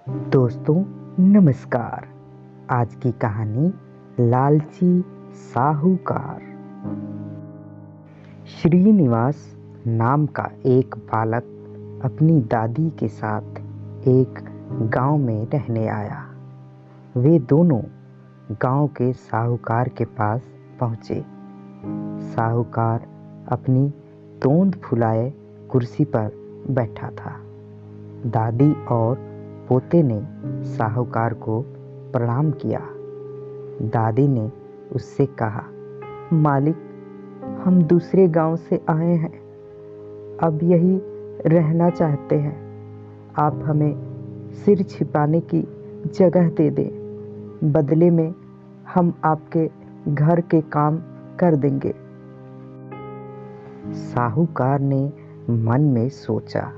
दोस्तों नमस्कार। आज की कहानी लालची साहूकार। श्रीनिवास नाम का एक बालक अपनी दादी के साथ एक गांव में रहने आया। वे दोनों गांव के साहूकार के पास पहुंचे। साहूकार अपनी तोंद फुलाए कुर्सी पर बैठा था। दादी और पोते ने साहूकार को प्रणाम किया। दादी ने उससे कहा, मालिक, हम दूसरे गांव से आए हैं, अब यही रहना चाहते हैं। आप हमें सिर छिपाने की जगह दे दें, बदले में हम आपके घर के काम कर देंगे। साहूकार ने मन में सोचा,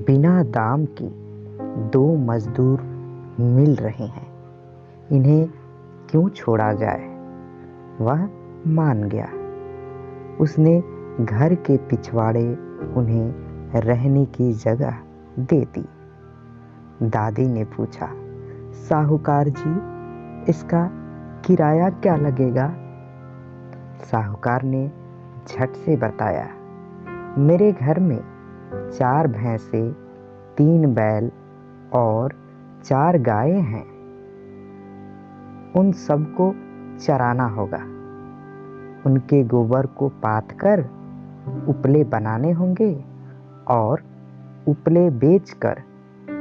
बिना दाम की 2 मजदूर मिल रहे हैं, इन्हें क्यों छोड़ा जाए। वह मान गया। उसने घर के पिछवाड़े उन्हें रहने की जगह दे दी। दादी ने पूछा, साहूकार जी, इसका किराया क्या लगेगा। साहूकार ने झट से बताया, मेरे घर में 4 भैंसें, 3 बैल और 4 गायें हैं। उन सबको चराना होगा। उनके गोबर को पाथ कर उपले बनाने होंगे और उपले बेचकर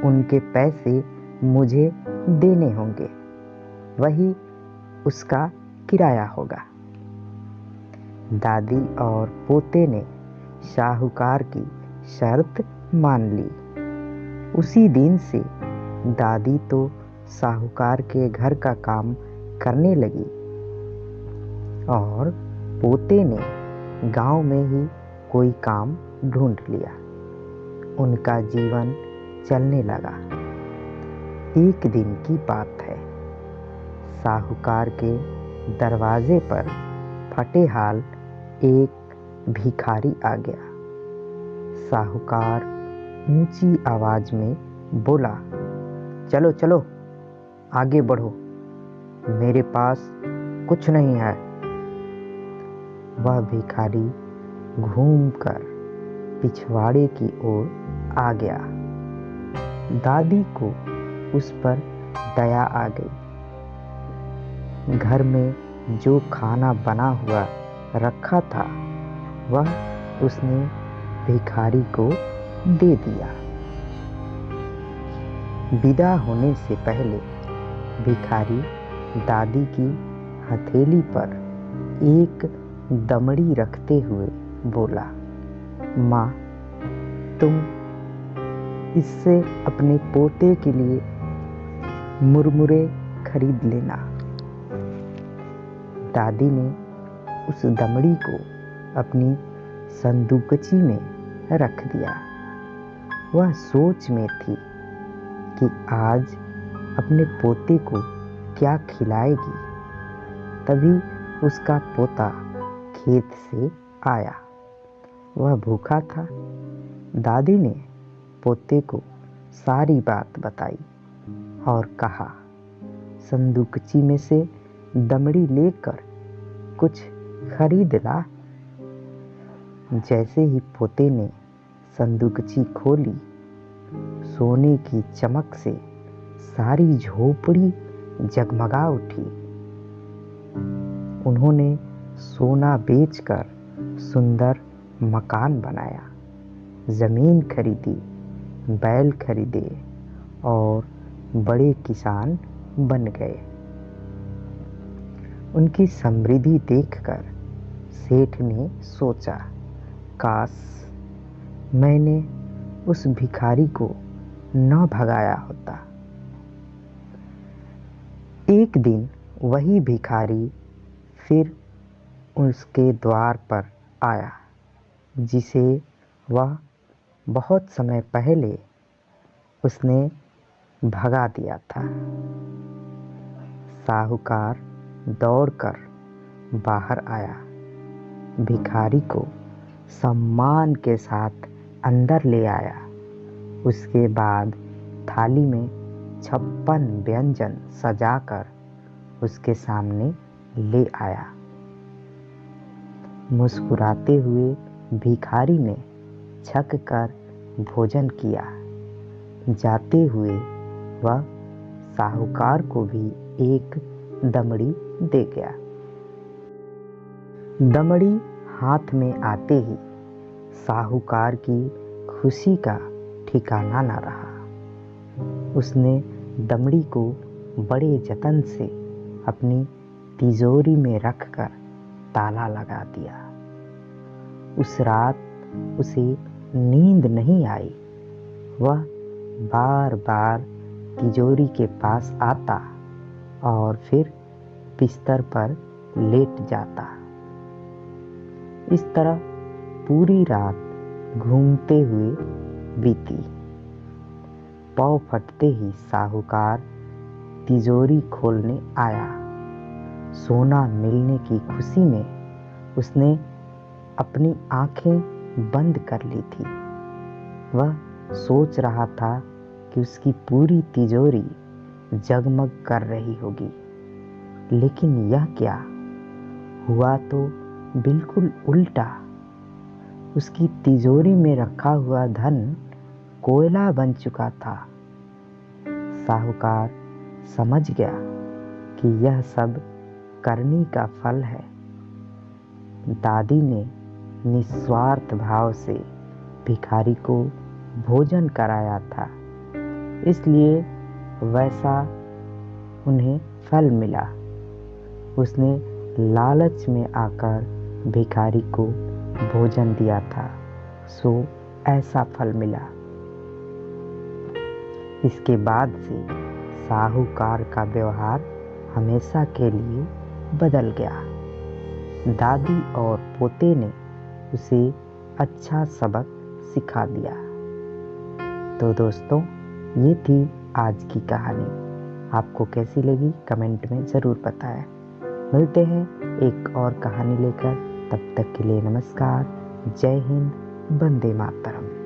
उनके पैसे मुझे देने होंगे। वही उसका किराया होगा। दादी और पोते ने साहूकार की शर्त मान ली। उसी दिन से दादी तो साहूकार के घर का काम करने लगी और पोते ने गांव में ही कोई काम ढूंढ लिया। उनका जीवन चलने लगा। एक दिन की बात है। साहूकार के दरवाजे पर फटे हाल एक भिखारी आ गया। साहूकार ऊंची आवाज में बोला, चलो चलो, आगे बढ़ो, मेरे पास कुछ नहीं है। वह भिखारी घूमकर पिछवाड़े की ओर आ गया। दादी को उस पर दया आ गई। घर में जो खाना बना हुआ रखा था वह उसने भिखारी को दे दिया। विदा होने से पहले भिखारी दादी की हथेली पर एक दमड़ी रखते हुए बोला, माँ, तुम इससे अपने पोते के लिए मुरमुरे खरीद लेना। दादी ने उस दमड़ी को अपनी संदूकची में रख दिया। वह सोच में थी कि आज अपने पोते को क्या खिलाएगी। तभी उसका पोता खेत से आया। वह भूखा था। दादी ने पोते को सारी बात बताई और कहा, संदूकची में से दमड़ी लेकर कुछ खरीद ला। जैसे ही पोते ने संदूकची खोली, सोने की चमक से सारी झोपड़ी जगमगा उठी। उन्होंने सोना बेचकर सुंदर मकान बनाया, जमीन खरीदी, बैल खरीदे और बड़े किसान बन गए। उनकी समृद्धि देखकर सेठ ने सोचा, काश मैंने उस भिखारी को न भगाया होता। एक दिन वही भिखारी फिर उसके द्वार पर आया, जिसे वह बहुत समय पहले उसने भगा दिया था। साहूकार दौड़कर बाहर आया, भिखारी को सम्मान के साथ अंदर ले आया। उसके बाद थाली में 56 व्यंजन सजाकर उसके सामने ले आया। मुस्कुराते हुए भिखारी ने छक कर भोजन किया। जाते हुए वह साहूकार को भी एक दमड़ी दे गया। दमड़ी हाथ में आते ही साहूकार की खुशी का ठिकाना न रहा। उसने दमड़ी को बड़े जतन से अपनी तिजोरी में रखकर ताला लगा दिया। उस रात उसे नींद नहीं आई। वह बार बार तिजोरी के पास आता और फिर बिस्तर पर लेट जाता। इस तरह पूरी रात घूमते हुए बीती। पौ फटते ही साहूकार तिजोरी खोलने आया। सोना मिलने की खुशी में उसने अपनी आंखें बंद कर ली थी। वह सोच रहा था कि उसकी पूरी तिजोरी जगमग कर रही होगी, लेकिन यह क्या हुआ? तो बिल्कुल उल्टा। उसकी तिजोरी में रखा हुआ धन कोयला बन चुका था। साहूकार समझ गया कि यह सब करनी का फल है। दादी ने निस्वार्थ भाव से भिखारी को भोजन कराया था, इसलिए वैसा उन्हें फल मिला। उसने लालच में आकर भिखारी को भोजन दिया था, सो ऐसा फल मिला। इसके बाद से साहूकार का व्यवहार हमेशा के लिए बदल गया। दादी और पोते ने उसे अच्छा सबक सिखा दिया। तो दोस्तों, ये थी आज की कहानी। आपको कैसी लगी कमेंट में ज़रूर बताएं। मिलते हैं एक और कहानी लेकर। तब तक के लिए नमस्कार। जय हिंद। वंदे मातरम।